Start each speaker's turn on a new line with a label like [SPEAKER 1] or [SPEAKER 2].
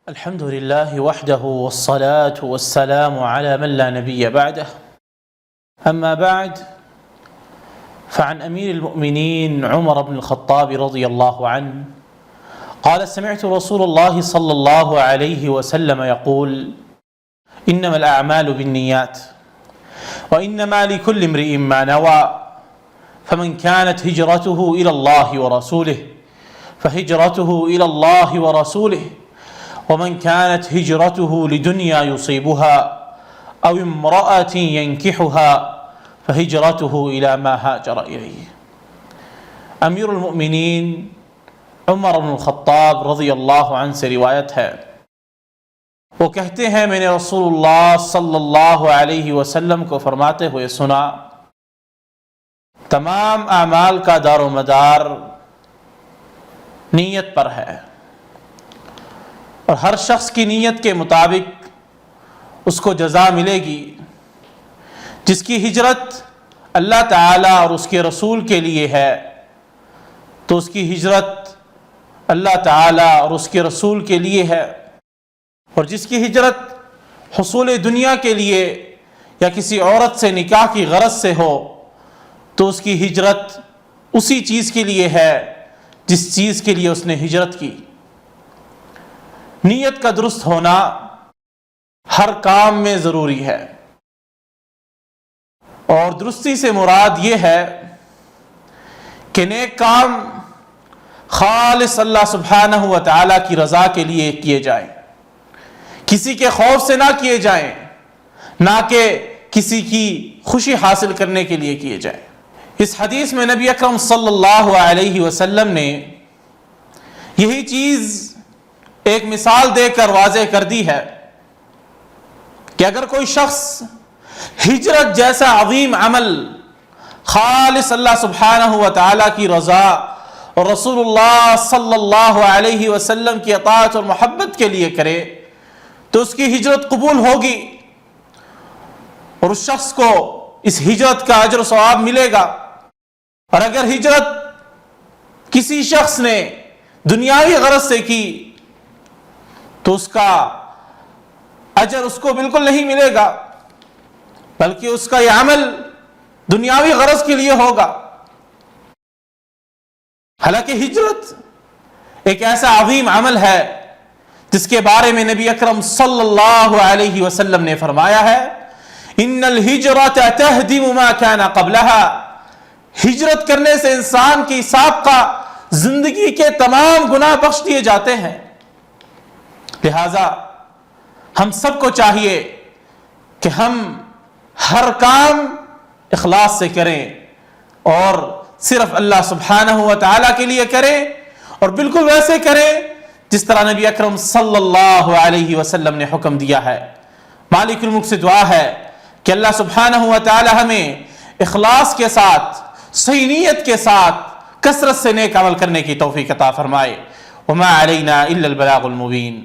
[SPEAKER 1] الحمد لله وحده والصلاة والسلام على من لا نبي بعده. أما بعد، فعن أمير المؤمنين عمر بن الخطاب رضي الله عنه قال: سمعت رسول الله صلى الله عليه وسلم يقول: إنما الأعمال بالنيات وإنما لكل امرئ ما نوى، فمن كانت هجرته إلى الله ورسوله فهجرته إلى الله ورسوله، ومن كانت هجرته لدنيا يصيبها أو امرأة ينكحها فهجرته إلى ما هاجر إليه. امیر المؤمنین عمر بن الخطاب رضی اللہ عنہ سے روایت ہے، وہ کہتے ہیں میں نے رسول اللہ صلی اللہ علیہ وسلم کو فرماتے ہوئے سنا: تمام اعمال کا دار و مدار نیت پر ہے، اور ہر شخص کی نیت کے مطابق اس کو جزا ملے گی۔ جس کی ہجرت اللہ تعالیٰ اور اس کے رسول کے لیے ہے تو اس کی ہجرت اللہ تعالیٰ اور اس کے رسول کے لیے ہے، اور جس کی ہجرت حصول دنیا کے لیے یا کسی عورت سے نکاح کی غرض سے ہو تو اس کی ہجرت اسی چیز کے لیے ہے جس چیز کے لیے اس نے ہجرت کی۔ نیت کا درست ہونا ہر کام میں ضروری ہے، اور درستی سے مراد یہ ہے کہ نیک کام خالص اللہ سبحانہ و تعالیٰ کی رضا کے لیے کیے جائیں، کسی کے خوف سے نہ کیے جائیں، نہ کہ کسی کی خوشی حاصل کرنے کے لیے کیے جائیں۔ اس حدیث میں نبی اکرم صلی اللہ علیہ وسلم نے یہی چیز ایک مثال دے کر واضح کر دی ہے کہ اگر کوئی شخص ہجرت جیسا عظیم عمل خالص اللہ سبحانہ و تعالیٰ کی رضا اور رسول اللہ صلی اللہ علیہ وسلم کی اطاعت اور محبت کے لیے کرے تو اس کی ہجرت قبول ہوگی، اور اس شخص کو اس ہجرت کا اجر و ثواب ملے گا۔ اور اگر ہجرت کسی شخص نے دنیاوی غرض سے کی تو اس کا اجر اس کو بالکل نہیں ملے گا، بلکہ اس کا یہ عمل دنیاوی غرض کے لیے ہوگا۔ حالانکہ ہجرت ایک ایسا عظیم عمل ہے جس کے بارے میں نبی اکرم صلی اللہ علیہ وسلم نے فرمایا ہے: ان الہجرۃ تہدم ما کان قبلہا۔ ہجرت کرنے سے انسان کی سابقہ زندگی کے تمام گناہ بخش دیے جاتے ہیں۔ لہذا ہم سب کو چاہیے کہ ہم ہر کام اخلاص سے کریں اور صرف اللہ سبحانہ و تعالیٰ کے لیے کریں، اور بالکل ویسے کریں جس طرح نبی اکرم صلی اللہ علیہ وسلم نے حکم دیا ہے۔ مالک الملک سے دعا ہے کہ اللہ سبحانہ و تعالیٰ ہمیں اخلاص کے ساتھ، صحیح نیت کے ساتھ کثرت سے نیک عمل کرنے کی توفیق عطا فرمائے۔ وما علینا الا البلاغ المبین۔